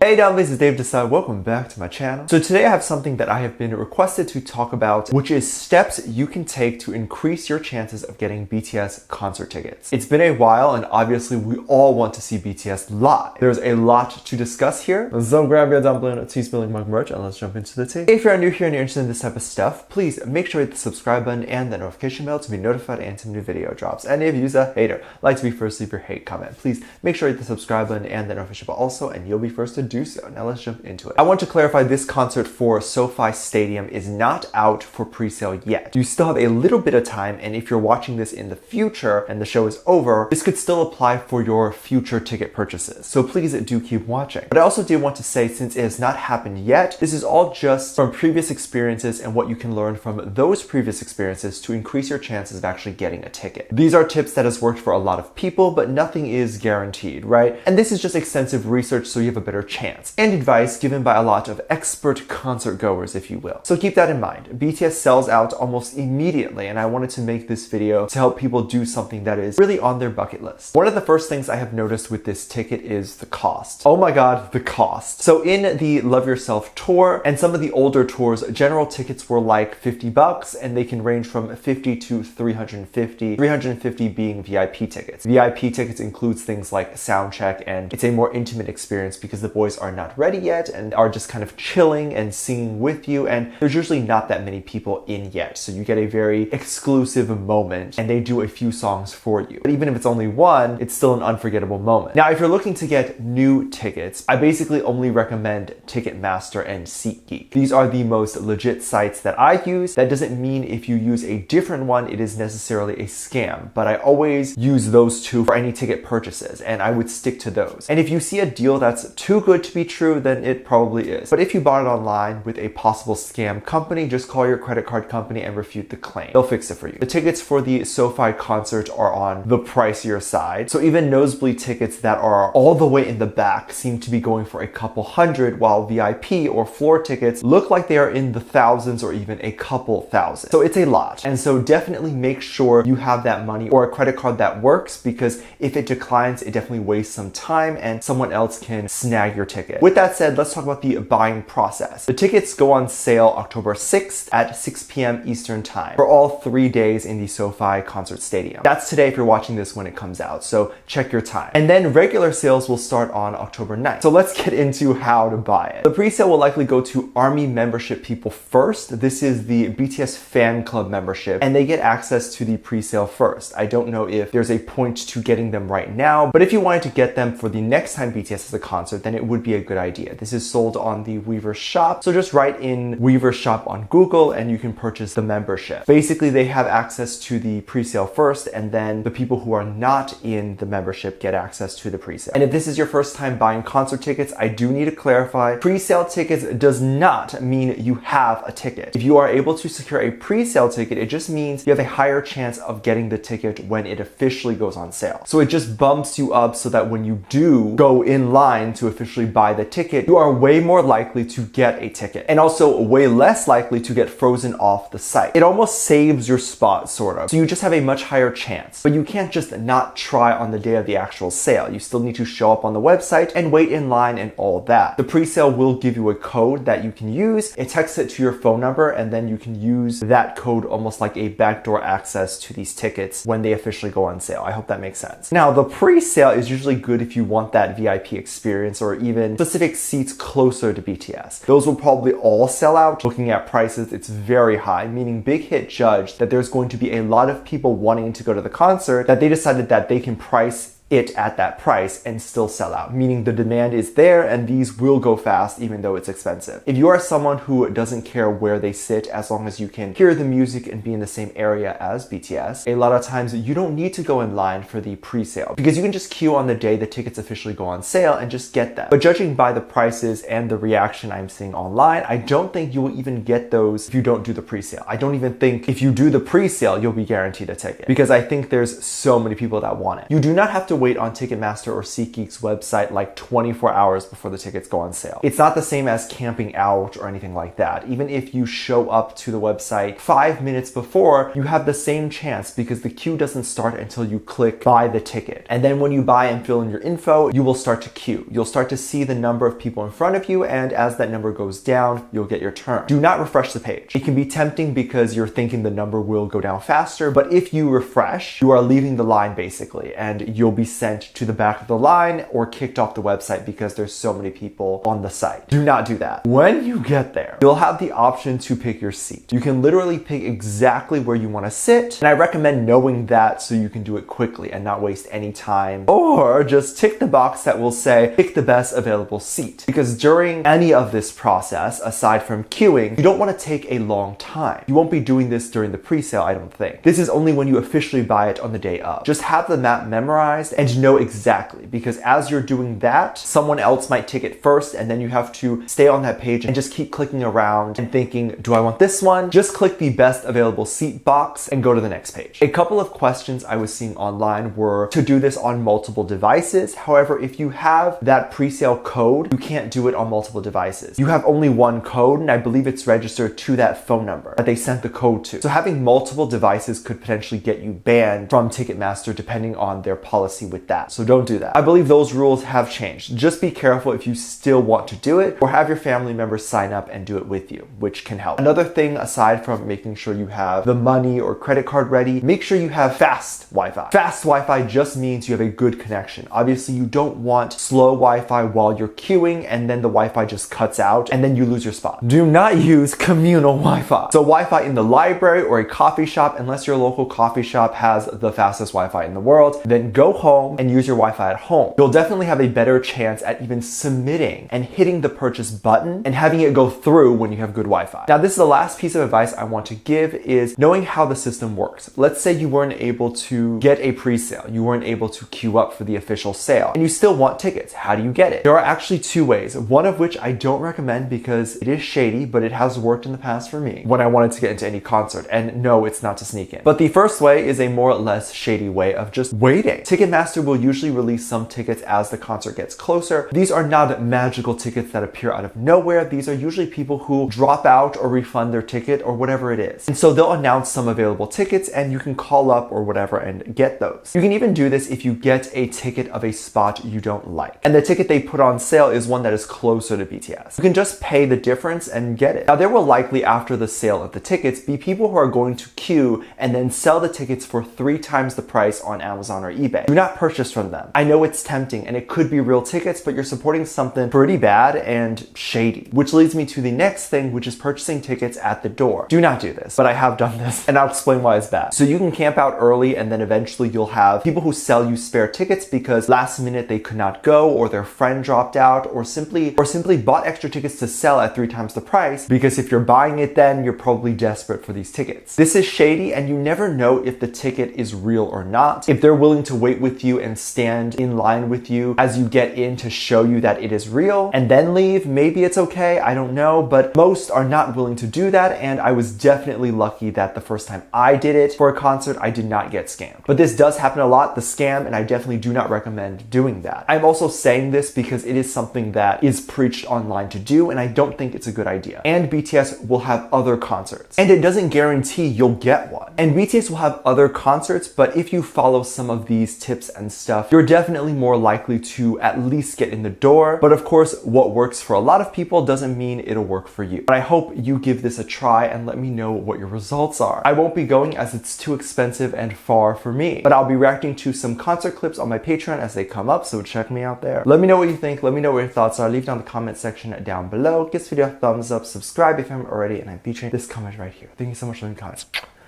Hey down, this is Dave Desai. Welcome back to my channel. So today I have something that I have been requested to talk about, which is steps you can take to increase your chances of getting BTS concert tickets. It's been a while and obviously we all want to see BTS live. There's a lot to discuss here. So grab your dumpling, a tea spilling mug merch, and let's jump into the tea. If you're new here and you're interested in this type of stuff, please make sure to hit the subscribe button and the notification bell to be notified anytime new video drops. And if you're a hater, like to be first, leave your hate comment. Please make sure to hit the subscribe button and the notification bell also, and you'll be first to do so. Now let's jump into it. I want to clarify this concert for SoFi Stadium is not out for pre-sale yet. You still have a little bit of time, and if you're watching this in the future and the show is over, this could still apply for your future ticket purchases. So please do keep watching. But I also did want to say, since it has not happened yet, this is all just from previous experiences and what you can learn from those previous experiences to increase your chances of actually getting a ticket. These are tips that has worked for a lot of people, but nothing is guaranteed, right? And this is just extensive research so you have a better chance, and advice given by a lot of expert concert goers, if you will. So keep that in mind. BTS sells out almost immediately, and I wanted to make this video to help people do something that is really on their bucket list. One of the first things I have noticed with this ticket is the cost. Oh my god, the cost. So in the Love Yourself tour and some of the older tours, general tickets were like 50 bucks, and they can range from 50 to 350, 350 being VIP tickets. VIP tickets includes things like sound check, and it's a more intimate experience because the boys are not ready yet and are just kind of chilling and singing with you, and there's usually not that many people in yet, so you get a very exclusive moment and they do a few songs for you. But even if it's only one, it's still an unforgettable moment. Now if you're looking to get new tickets, I basically only recommend Ticketmaster and SeatGeek. These are the most legit sites that I use. That doesn't mean if you use a different one it is necessarily a scam, but I always use those two for any ticket purchases, and I would stick to those. And if you see a deal that's too good to be true, then it probably is. But if you bought it online with a possible scam company, just call your credit card company and refute the claim. They'll fix it for you. The tickets for the SoFi concert are on the pricier side, so even nosebleed tickets that are all the way in the back seem to be going for a couple hundred, while VIP or floor tickets look like they are in the thousands or even a couple thousand. So it's a lot. And so definitely make sure you have that money or a credit card that works, because if it declines, it definitely wastes some time and someone else can snag your ticket. With that said, let's talk about the buying process. The tickets go on sale October 6th at 6 p.m. Eastern time for all 3 days in the SoFi Concert Stadium. That's today if you're watching this when it comes out, so check your time. And then regular sales will start on October 9th. So let's get into how to buy it. The pre-sale will likely go to ARMY membership people first. This is the BTS fan club membership, and they get access to the pre-sale first. I don't know if there's a point to getting them right now, but if you wanted to get them for the next time BTS has a concert, then it would be a good idea. This is sold on the Weverse shop, so just write in Weverse shop on Google and you can purchase the membership. Basically, they have access to the pre-sale first, and then the people who are not in the membership get access to the pre-sale. And if this is your first time buying concert tickets, I do need to clarify, pre-sale tickets does not mean you have a ticket. If you are able to secure a pre-sale ticket, it just means you have a higher chance of getting the ticket when it officially goes on sale. So it just bumps you up so that when you do go in line to officially buy the ticket, you are way more likely to get a ticket, and also way less likely to get frozen off the site. It almost saves your spot, sort of. So you just have a much higher chance. But you can't just not try on the day of the actual sale. You still need to show up on the website and wait in line and all that. The pre-sale will give you a code that you can use. It texts it to your phone number, and then you can use that code almost like a backdoor access to these tickets when they officially go on sale. I hope that makes sense. Now, the pre-sale is usually good if you want that VIP experience or even specific seats closer to BTS. Those will probably all sell out. Looking at prices, it's very high, meaning Big Hit judged that there's going to be a lot of people wanting to go to the concert that they decided that they can price it at that price and still sell out, meaning the demand is there and these will go fast even though it's expensive. If you are someone who doesn't care where they sit as long as you can hear the music and be in the same area as BTS, a lot of times you don't need to go in line for the pre-sale because you can just queue on the day the tickets officially go on sale and just get them. But judging by the prices and the reaction I'm seeing online, I don't think you will even get those if you don't do the pre-sale. I don't even think if you do the pre-sale you'll be guaranteed a ticket, because I think there's so many people that want it. You do not have to wait on Ticketmaster or SeatGeek's website like 24 hours before the tickets go on sale. It's not the same as camping out or anything like that. Even if you show up to the website 5 minutes before, you have the same chance because the queue doesn't start until you click buy the ticket. And then when you buy and fill in your info, you will start to queue. You'll start to see the number of people in front of you, and as that number goes down, you'll get your turn. Do not refresh the page. It can be tempting because you're thinking the number will go down faster, but if you refresh, you are leaving the line basically, and you'll be sent to the back of the line or kicked off the website because there's so many people on the site. Do not do that. When you get there, you'll have the option to pick your seat. You can literally pick exactly where you want to sit, and I recommend knowing that so you can do it quickly and not waste any time. Or just tick the box that will say, pick the best available seat. Because during any of this process, aside from queuing, you don't want to take a long time. You won't be doing this during the pre-sale, I don't think. This is only when you officially buy it on the day of. Just have the map memorized and know exactly, because as you're doing that, someone else might tick it first, and then you have to stay on that page and just keep clicking around and thinking, do I want this one? Just click the best available seat box and go to the next page. A couple of questions I was seeing online were to do this on multiple devices. However, if you have that pre-sale code, you can't do it on multiple devices. You have only one code, and I believe it's registered to that phone number that they sent the code to. So having multiple devices could potentially get you banned from Ticketmaster depending on their policy with that. So don't do that. I believe those rules have changed. Just be careful if you still want to do it, or have your family members sign up and do it with you, which can help. Another thing, aside from making sure you have the money or credit card ready, make sure you have fast Wi-Fi. Fast Wi-Fi just means you have a good connection. Obviously, you don't want slow Wi-Fi while you're queuing and then the Wi-Fi just cuts out and then you lose your spot. Do not use communal Wi-Fi. So Wi-Fi in the library or a coffee shop, unless your local coffee shop has the fastest Wi-Fi in the world, then go home and use your Wi-Fi at home. You'll definitely have a better chance at even submitting and hitting the purchase button and having it go through when you have good Wi-Fi. Now, this is the last piece of advice I want to give, is knowing how the system works. Let's say you weren't able to get a pre-sale. You weren't able to queue up for the official sale, and you still want tickets. How do you get it? There are actually two ways, one of which I don't recommend because it is shady, but it has worked in the past for me when I wanted to get into any concert. And no, it's not to sneak in. But the first way is a more or less shady way of just waiting. Ticketmaster will usually release some tickets as the concert gets closer. These are not magical tickets that appear out of nowhere. These are usually people who drop out or refund their ticket or whatever it is. And so they'll announce some available tickets and you can call up or whatever and get those. You can even do this if you get a ticket of a spot you don't like, and the ticket they put on sale is one that is closer to BTS. You can just pay the difference and get it. Now, there will likely, after the sale of the tickets, be people who are going to queue and then sell the tickets for 3 times the price on Amazon or eBay. Do not purchase from them. I know it's tempting and it could be real tickets, but you're supporting something pretty bad and shady. Which leads me to the next thing, which is purchasing tickets at the door. Do not do this, but I have done this and I'll explain why it's bad. So you can camp out early and then eventually you'll have people who sell you spare tickets because last minute they could not go, or their friend dropped out, or simply bought extra tickets to sell at 3 times the price, because if you're buying it then you're probably desperate for these tickets. This is shady, and you never know if the ticket is real or not. If they're willing to wait with you and stand in line with you as you get in to show you that it is real and then leave, maybe it's okay, I don't know, but most are not willing to do that, and I was definitely lucky that the first time I did it for a concert, I did not get scammed. But this does happen a lot, the scam, and I definitely do not recommend doing that. I'm also saying this because it is something that is preached online to do, and I don't think it's a good idea. And BTS will have other concerts, and it doesn't guarantee you'll get one. And BTS will have other concerts, but if you follow some of these tips and stuff, you're definitely more likely to at least get in the door. But of course, what works for a lot of people doesn't mean it'll work for you. But I hope you give this a try and let me know what your results are. I won't be going as it's too expensive and far for me, but I'll be reacting to some concert clips on my Patreon as they come up, so check me out there. Let me know what you think. Let me know what your thoughts are. Leave down in the comment section down below. Give this video a thumbs up, subscribe if you haven't already, and I'm featuring this comment right here. Thank you so much for leaving comments.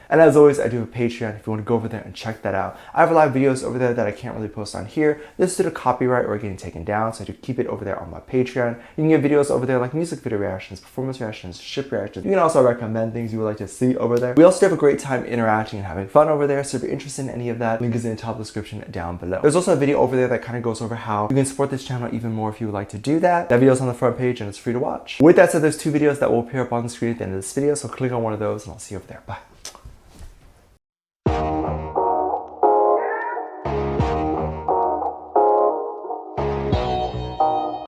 And as always, I do have a Patreon if you want to go over there and check that out. I have a lot of videos over there that I can't really post on here. This is due to copyright or getting taken down, so I do keep it over there on my Patreon. You can get videos over there like music video reactions, performance reactions, ship reactions. You can also recommend things you would like to see over there. We also have a great time interacting and having fun over there, so if you're interested in any of that, link is in the top description down below. There's also a video over there that kind of goes over how you can support this channel even more if you would like to do that. That video's on the front page and it's free to watch. With that said, there's 2 videos that will appear up on the screen at the end of this video, so click on one of those and I'll see you over there. Bye.